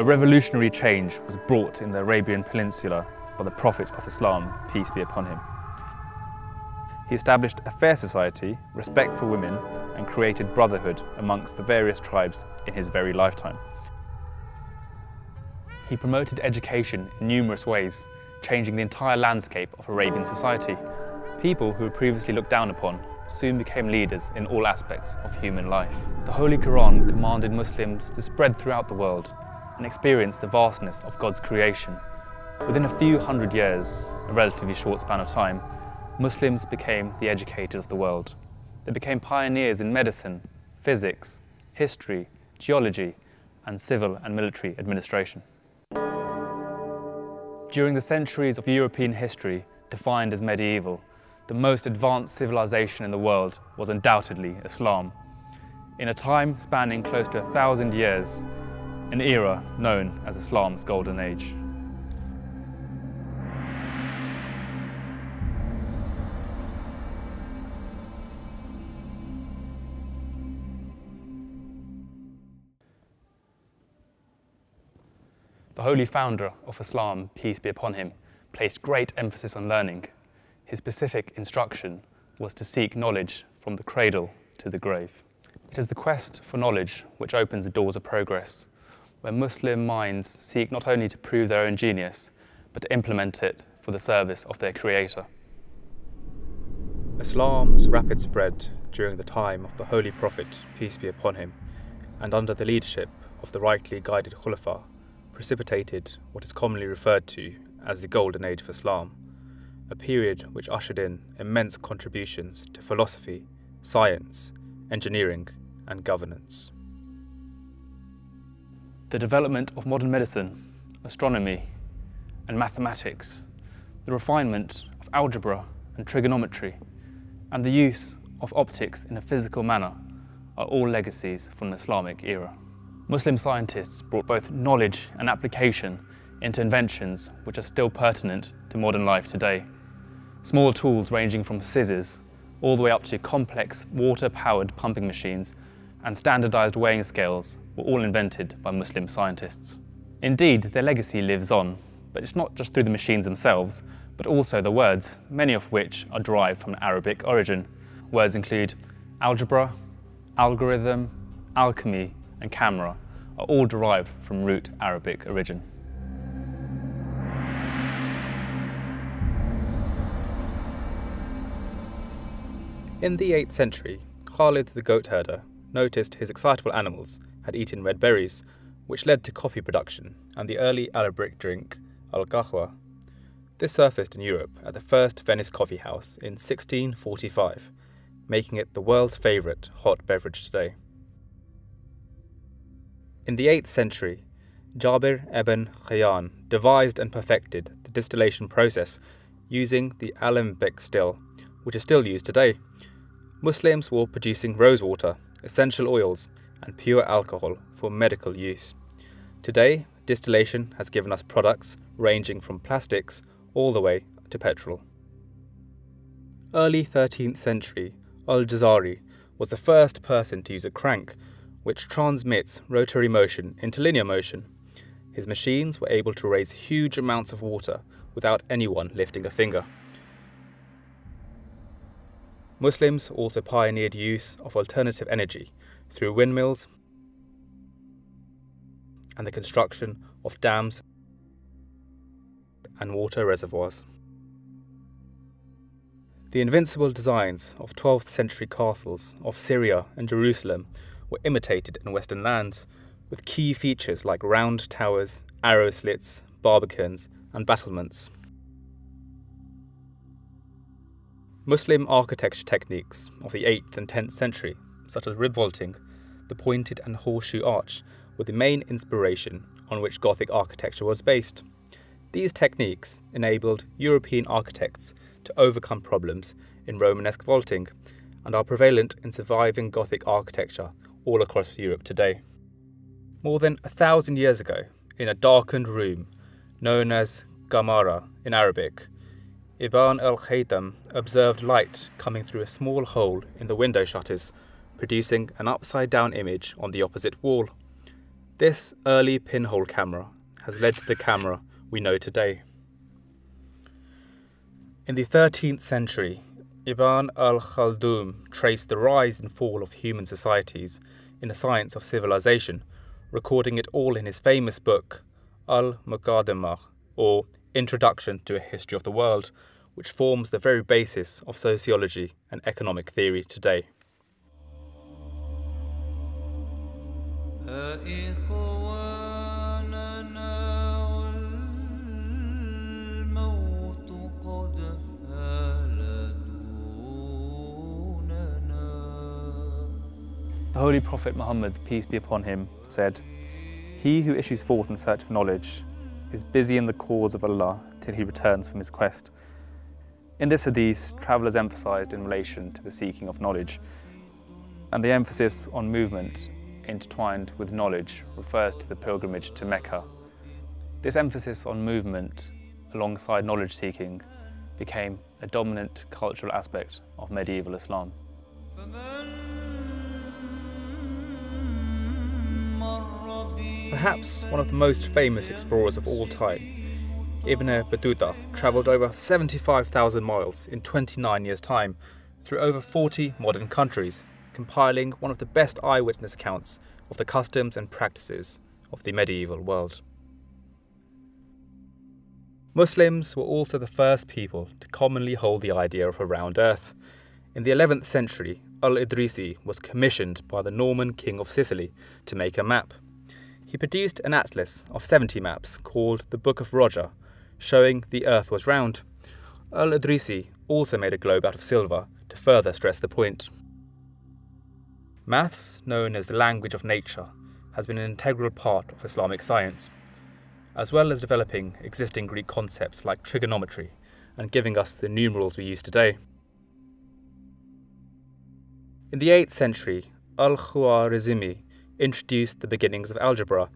A revolutionary change was brought in the Arabian Peninsula by the Prophet of Islam, peace be upon him. He established a fair society, respect for women, and created brotherhood amongst the various tribes in his very lifetime. He promoted education in numerous ways, changing the entire landscape of Arabian society. People who were previously looked down upon soon became leaders in all aspects of human life. The Holy Quran commanded Muslims to spread throughout the world and experience the vastness of God's creation. Within a few hundred years, a relatively short span of time, Muslims became the educated of the world. They became pioneers in medicine, physics, history, geology, and civil and military administration. During the centuries of European history, defined as medieval, the most advanced civilization in the world was undoubtedly Islam. In a time spanning close to 1,000 years, an era known as Islam's Golden Age. The holy founder of Islam, peace be upon him, placed great emphasis on learning. His specific instruction was to seek knowledge from the cradle to the grave. It is the quest for knowledge which opens the doors of progress, where Muslim minds seek not only to prove their own genius, but to implement it for the service of their Creator. Islam's rapid spread during the time of the Holy Prophet, peace be upon him, and under the leadership of the rightly guided Khulafa, precipitated what is commonly referred to as the Golden Age of Islam, a period which ushered in immense contributions to philosophy, science, engineering, and governance. The development of modern medicine, astronomy, and mathematics, the refinement of algebra and trigonometry, and the use of optics in a physical manner are all legacies from the Islamic era. Muslim scientists brought both knowledge and application into inventions which are still pertinent to modern life today. Small tools ranging from scissors all the way up to complex water-powered pumping machines and standardized weighing scales were all invented by Muslim scientists. Indeed, their legacy lives on, but it's not just through the machines themselves, but also the words, many of which are derived from Arabic origin. Words include algebra, algorithm, alchemy, and camera are all derived from root Arabic origin. In the 8th century, Khalid the goat herder noticed his excitable animals had eaten red berries, which led to coffee production and the early Arabic drink al-qahwa. This surfaced in Europe at the first Venice coffee house in 1645, making it the world's favourite hot beverage today. In the 8th century, Jabir ibn Hayyan devised and perfected the distillation process using the alembic still, which is still used today. Muslims were producing rosewater, essential oils, and pure alcohol for medical use. Today, distillation has given us products ranging from plastics all the way to petrol. Early 13th century, Al-Jazari was the first person to use a crank, which transmits rotary motion into linear motion. His machines were able to raise huge amounts of water without anyone lifting a finger. Muslims also pioneered use of alternative energy through windmills and the construction of dams and water reservoirs. The invincible designs of 12th century castles of Syria and Jerusalem were imitated in Western lands, with key features like round towers, arrow slits, barbicans, and battlements. Muslim architecture techniques of the 8th and 10th century, such as rib vaulting, the pointed and horseshoe arch, were the main inspiration on which Gothic architecture was based. These techniques enabled European architects to overcome problems in Romanesque vaulting and are prevalent in surviving Gothic architecture all across Europe today. More than 1,000 years ago, in a darkened room known as Gamara in Arabic, Ibn al-Haytham observed light coming through a small hole in the window shutters, producing an upside-down image on the opposite wall. This early pinhole camera has led to the camera we know today. In the 13th century, Ibn al-Khaldun traced the rise and fall of human societies in the science of civilization, recording it all in his famous book, Al-Muqaddimah, or Introduction to a History of the World, which forms the very basis of sociology and economic theory today. The Holy Prophet Muhammad, peace be upon him, said, "He who issues forth in search of knowledge is busy in the cause of Allah till he returns from his quest." In this hadith, travellers emphasised in relation to the seeking of knowledge, and the emphasis on movement intertwined with knowledge refers to the pilgrimage to Mecca. This emphasis on movement alongside knowledge seeking became a dominant cultural aspect of medieval Islam. Perhaps one of the most famous explorers of all time, Ibn Battuta travelled over 75,000 miles in 29 years' time through over 40 modern countries, compiling one of the best eyewitness accounts of the customs and practices of the medieval world. Muslims were also the first people to commonly hold the idea of a round earth. In the 11th century, Al-Idrisi was commissioned by the Norman king of Sicily to make a map. He produced an atlas of 70 maps called the Book of Roger, showing the earth was round. Al-Idrisi also made a globe out of silver to further stress the point. Maths, known as the language of nature, has been an integral part of Islamic science, as well as developing existing Greek concepts like trigonometry and giving us the numerals we use today. In the 8th century, Al-Khwarizmi introduced the beginnings of algebra,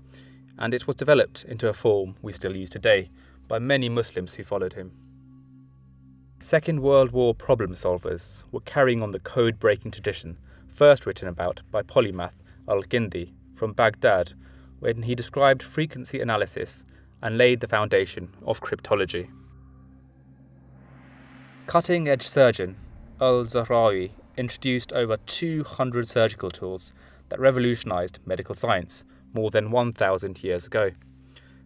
and it was developed into a form we still use today by many Muslims who followed him. Second World War problem solvers were carrying on the code-breaking tradition first written about by polymath Al-Kindi from Baghdad, when he described frequency analysis and laid the foundation of cryptology. Cutting-edge surgeon Al-Zahrawi introduced over 200 surgical tools that revolutionised medical science more than 1,000 years ago.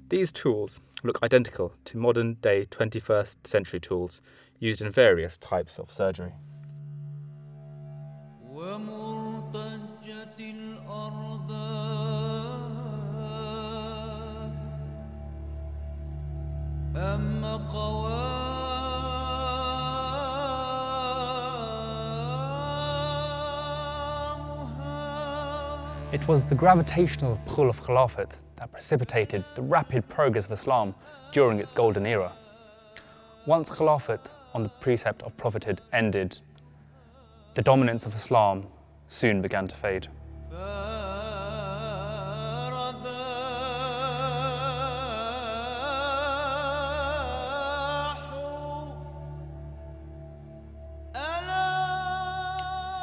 These tools look identical to modern-day 21st century tools used in various types of surgery. It was the gravitational pull of Khilafat that precipitated the rapid progress of Islam during its golden era. Once Khilafat on the precept of prophethood ended, the dominance of Islam soon began to fade.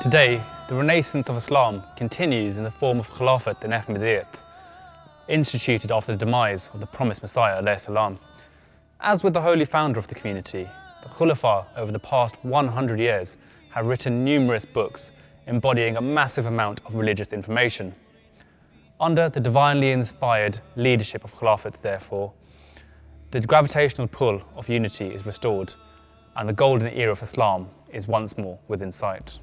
Today, the renaissance of Islam continues in the form of Khilafat and Ahmadiyyat, instituted after the demise of the promised Messiah alayhi salam. As with the holy founder of the community, the Khulafa over the past 100 years have written numerous books embodying a massive amount of religious information. Under the divinely inspired leadership of Khilafat, therefore, the gravitational pull of unity is restored and the golden era of Islam is once more within sight.